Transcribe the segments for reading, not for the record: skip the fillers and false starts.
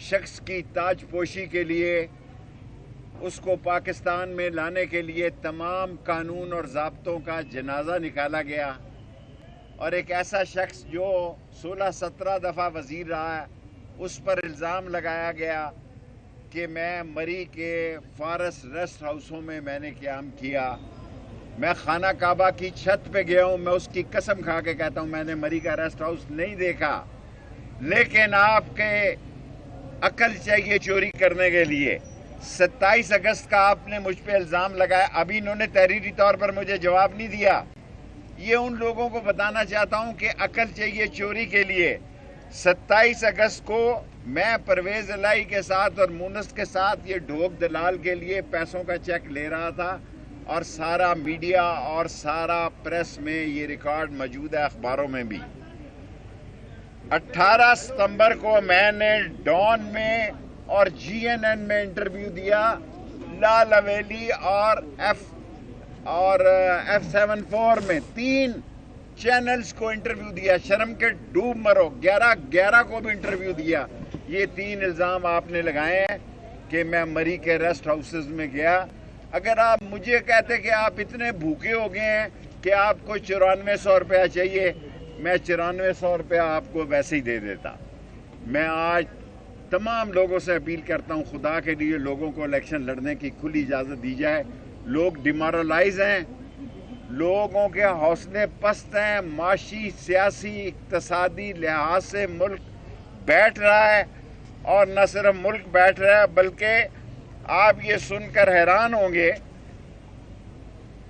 शख्स की ताज पोशी के लिए उसको पाकिस्तान में लाने के लिए तमाम कानून और ज़ाब्तों का जनाजा निकाला गया और एक ऐसा शख्स जो 16-17 दफ़ा वज़ीर रहा है उस पर इल्ज़ाम लगाया गया कि मैं मरी के फारस रेस्ट हाउसों में मैंने क़याम किया। मैं खाना काबा की छत पे गया हूँ, मैं उसकी कसम खा के कहता हूँ मैंने मरी का रेस्ट हाउस नहीं देखा। लेकिन आपके अकल चाहिए चोरी करने के लिए। 27 अगस्त का आपने मुझ पे इल्ज़ाम लगाया, अभी इन्होंने तहरीरी तौर पर मुझे जवाब नहीं दिया। ये उन लोगों को बताना चाहता हूँ कि अकल चाहिए चोरी के लिए। 27 अगस्त को मैं परवेज़ इलाही के साथ और मुनस के साथ ये ढोक दलाल के लिए पैसों का चेक ले रहा था और सारा मीडिया और सारा प्रेस में ये रिकॉर्ड मौजूद है, अखबारों में भी। 18 सितंबर को मैंने डॉन में और GNN में इंटरव्यू दिया, लाल हवेली और F74 में 3 चैनल्स को इंटरव्यू दिया। शर्म के डूब मरो। 11 को भी इंटरव्यू दिया। ये 3 इल्ज़ाम आपने लगाए हैं कि मैं मरी के रेस्ट हाउसेस में गया। अगर आप मुझे कहते कि आप इतने भूखे हो गए हैं कि आपको 9400 रुपया चाहिए, मैं 9400 रुपया आपको वैसे ही दे देता। मैं आज तमाम लोगों से अपील करता हूँ, खुदा के लिए लोगों को इलेक्शन लड़ने की खुली इजाज़त दी जाए। लोग डिमोरलाइज हैं, लोगों के हौसले पस्त हैं, माशी सियासी इक्तसादी लिहाज से मुल्क बैठ रहा है और न सिर्फ मुल्क बैठ रहा है बल्कि आप ये सुनकर हैरान होंगे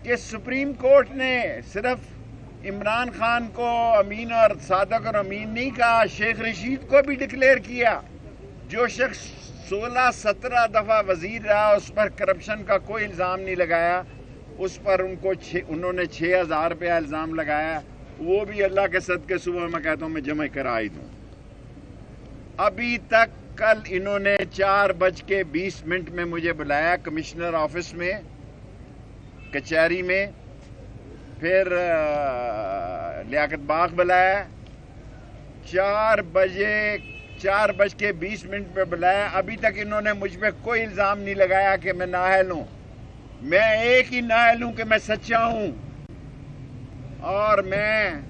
कि सुप्रीम कोर्ट ने सिर्फ इमरान खान को अमीन और सादक और अमीन नहीं कहा, शेख रशीद को भी डिक्लेयर किया। जो शख्स 16-17 दफ़ा वज़ीर रहा उस पर करप्शन का कोई इल्ज़ाम नहीं लगाया, उस पर उन्होंने 6000 रुपया इल्ज़ाम लगाया। वो भी अल्लाह के सदके सुबह मैं कहता हूँ मैं जमा करा ही दूँ। अभी तक कल इन्होंने 4:20 में मुझे बुलाया कमिश्नर ऑफिस में, कचहरी में, फिर लियाकत बाग बुलाया, 4:20 पे बुलाया। अभी तक इन्होंने मुझ पे कोई इल्ज़ाम नहीं लगाया कि मैं नाअहल हूँ। मैं एक ही नाअहल हूँ कि मैं सच्चा हूँ और मैं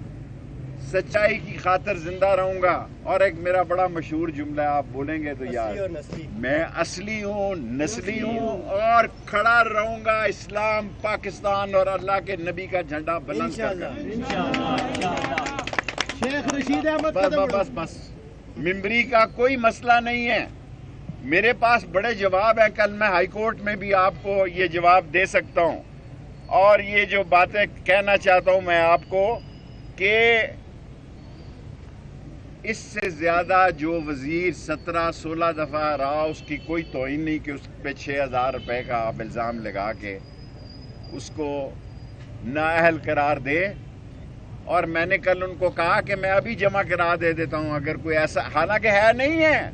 सच्चाई की खातिर जिंदा रहूंगा। और एक मेरा बड़ा मशहूर जुमला है, आप बोलेंगे तो यार, मैं असली हूँ, नस्ली हूँ और खड़ा रहूंगा इस्लाम, पाकिस्तान और अल्लाह के नबी का झंडा बुलंद करके। शेख रशीद अहमद बस मिंबरी का कोई मसला नहीं है। मेरे पास बड़े जवाब हैं, कल मैं हाई कोर्ट में भी आपको ये जवाब दे सकता हूँ। और ये जो बातें कहना चाहता हूँ मैं आपको कि इससे ज़्यादा जो वज़ीर 17-16 दफ़ा रहा उसकी कोई तौहीन नहीं कि उस पर 6000 रुपये का आप इल्ज़ाम लगा के उसको नाअहल करार दे। और मैंने कल उनको कहा कि मैं अभी जमा करा दे देता हूँ अगर कोई ऐसा, हालांकि है नहीं है।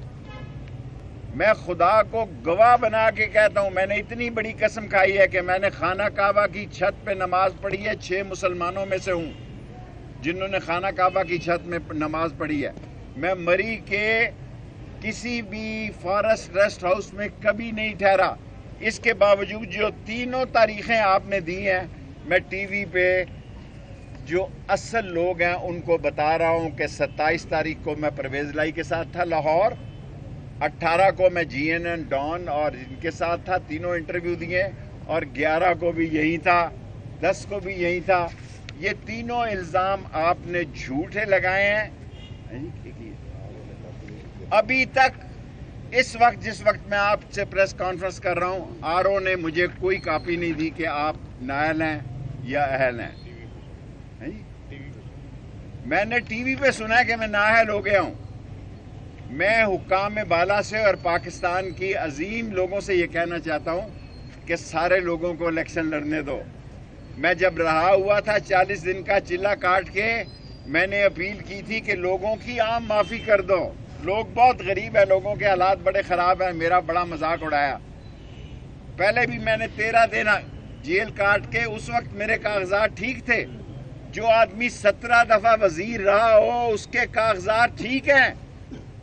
मैं खुदा को गवाह बना के कहता हूँ, मैंने इतनी बड़ी कसम खाई है कि मैंने खाना काबा की छत पे नमाज पढ़ी है। 6 मुसलमानों में से हूँ जिन्होंने खाना काबा की छत में नमाज पढ़ी है। मैं मरी के किसी भी फॉरेस्ट रेस्ट हाउस में कभी नहीं ठहरा। इसके बावजूद जो तीनों तारीखें आपने दी हैं, मैं टीवी पे जो असल लोग हैं उनको बता रहा हूँ कि 27 तारीख को मैं परवेज़ इलाही के साथ था लाहौर, 18 को मैं GNN डॉन और इनके साथ था, तीनों इंटरव्यू दिए, और 11 को भी यही था, 10 को भी यही था। ये तीनों इल्ज़ाम आपने झूठे लगाए हैं। अभी तक इस वक्त जिस वक्त मैं आपसे प्रेस कॉन्फ्रेंस कर रहा हूँ, RO ने मुझे कोई कॉपी नहीं दी कि आप नाअहल हैं या अहल हैं। मैंने टीवी पे सुना है कि मैं नाअहल हो गया हूँ। मैं हुक्काम बाला से और पाकिस्तान की अजीम लोगों से ये कहना चाहता हूँ कि सारे लोगों को इलेक्शन लड़ने दो। मैं जब रहा हुआ था 40 दिन का चिल्ला काट के, मैंने अपील की थी कि लोगों की आम माफ़ी कर दो। लोग बहुत गरीब है, लोगों के हालात बड़े ख़राब हैं। मेरा बड़ा मजाक उड़ाया। पहले भी मैंने 13 दिन जेल काट के, उस वक्त मेरे कागजात ठीक थे। जो आदमी 17 दफ़ा वज़ीर रहा हो उसके कागजात ठीक हैं।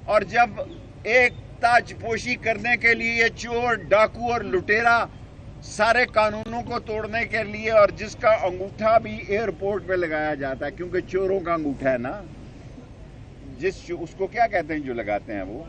और जब एक ताज पोशी करने के लिए चोर, डाकू और लुटेरा सारे कानूनों को तोड़ने के लिए, और जिसका अंगूठा भी एयरपोर्ट पे लगाया जाता है, क्योंकि चोरों का अंगूठा है ना, उसको क्या कहते हैं जो लगाते हैं वो,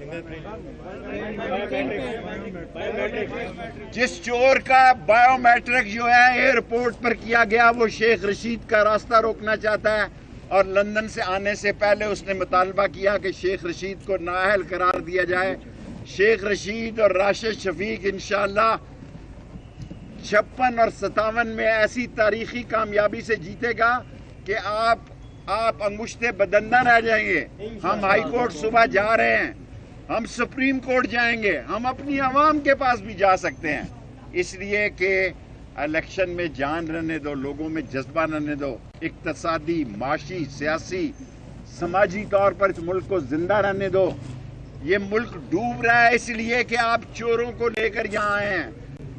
जिस चोर का बायोमेट्रिक जो है एयरपोर्ट पर किया गया, वो शेख रशीद का रास्ता रोकना चाहता है। और लंदन से आने से पहले उसने मुतालबा किया कि शेख रशीद को नाअहल करार दिया जाए। शेख रशीद और राशिद शफीक इंशाअल्लाह 56 और 57 में ऐसी तारीखी कामयाबी से जीतेगा कि आप अंगुश्ते बदंदा रह जाएंगे। हम हाई कोर्ट सुबह जा रहे हैं, हम सुप्रीम कोर्ट जाएंगे, हम अपनी आवाम के पास भी जा सकते हैं, इसलिए कि इलेक्शन में जान रहने दो, लोगों में जज्बा रहने दो, इक्तसादी, माशी, सियासी, समाजी तौर पर इस मुल्क को जिंदा रहने दो। ये मुल्क डूब रहा है इसलिए कि आप चोरों को लेकर यहाँ आए हैं,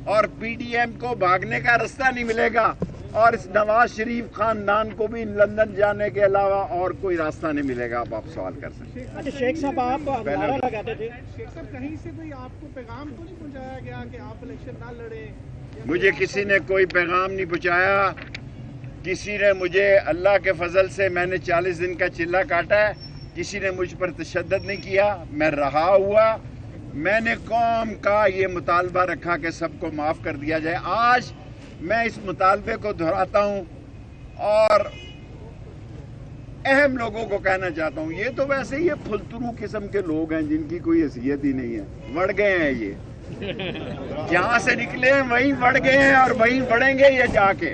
और पीडीएम को भागने का रास्ता नहीं मिलेगा, और इस नवाज शरीफ खानदान को भी लंदन जाने के अलावा और कोई रास्ता नहीं मिलेगा। आप सवाल कर सकते हैं। अच्छा शेख साहब, आप नारा लगाते थे, शेख साहब कहीं से कोई आपको पैगाम तो नहीं पहुंचाया गया कि आप इलेक्शन ना लड़े? मुझे किसी ने कोई पैगाम नहीं पहुंचाया। किसी ने मुझे, अल्लाह के फजल से मैंने 40 दिन का चिल्ला काटा है, किसी ने मुझ पर तशद्दुद नहीं किया। मैं रहा हुआ, मैंने कौम का ये मुतालबा रखा कि सबको माफ़ कर दिया जाए। आज मैं इस मुतालबे को दोहराता हूँ और अहम लोगों को कहना चाहता हूँ, ये तो वैसे ही फुलतरू किस्म के लोग हैं जिनकी कोई हैसियत ही नहीं है, बढ़ गए हैं ये, जहाँ से निकले हैं वहीं बढ़ गए हैं और वहीं बढ़ेंगे ये जाके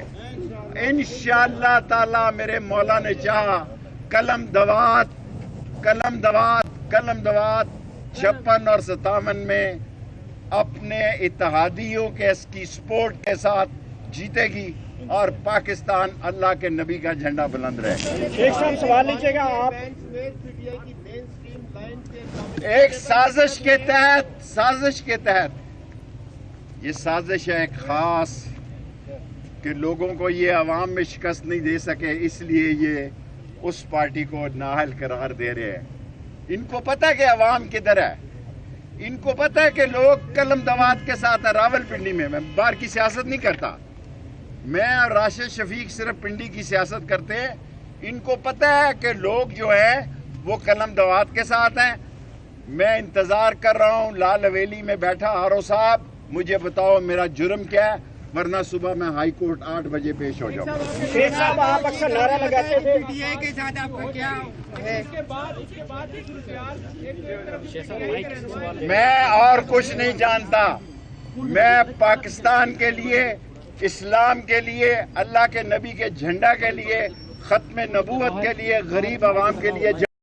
इंशाअल्लाह ताला। मेरे मौला ने चाहा, कलम दवात 56 और 57 में अपने इत्तेहादियों के इसकी सपोर्ट के साथ जीतेगी और पाकिस्तान अल्लाह के नबी का झंडा बुलंद रहेगा। शेख साहब सवाल लीजिएगा आप। एक साजिश के तहत ये साजिश है खास कि लोगों को ये अवाम में शिकस्त नहीं दे सके, इसलिए ये उस पार्टी को नाअहल करार दे रहे हैं। इनको पता है कि अवाम किधर है, इनको पता है कि लोग कलम दवात के साथ है। रावलपिंडी में मैं बाहर की सियासत नहीं करता, मैं और राशिद शफीक सिर्फ पिंडी की सियासत करते हैं। इनको पता है कि लोग जो है वो कलम दवात के साथ हैं। मैं इंतज़ार कर रहा हूँ लाल हवेली में बैठा, आरो साहब मुझे बताओ मेरा जुर्म क्या है, वरना सुबह मैं हाई कोर्ट 8 बजे पेश हो जाऊँ। शेख साहब, आप अक्सर नारा लगाते थे, पीटीआई के साथ आपको क्या मैं और कुछ नहीं जानता। मैं पाकिस्तान के लिए, इस्लाम के लिए, अल्लाह के नबी के झंडा के लिए, खत्म नबूवत के लिए, गरीब आवाम के लिए